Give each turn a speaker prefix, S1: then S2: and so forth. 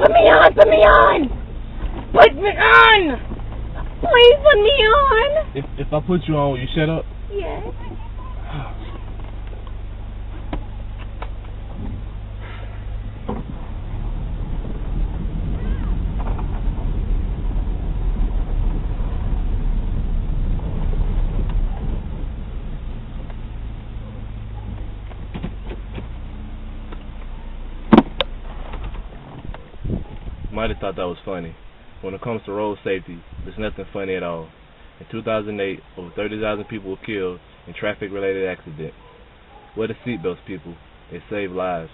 S1: Put me on! Put me on! Put me on! Please put me on!
S2: If I put you on, will you shut up?
S1: Yes.
S2: Might have thought that was funny. When it comes to road safety, there's nothing funny at all. In 2008, over 30,000 people were killed in traffic-related accidents. Wear the seatbelts, people. They save lives.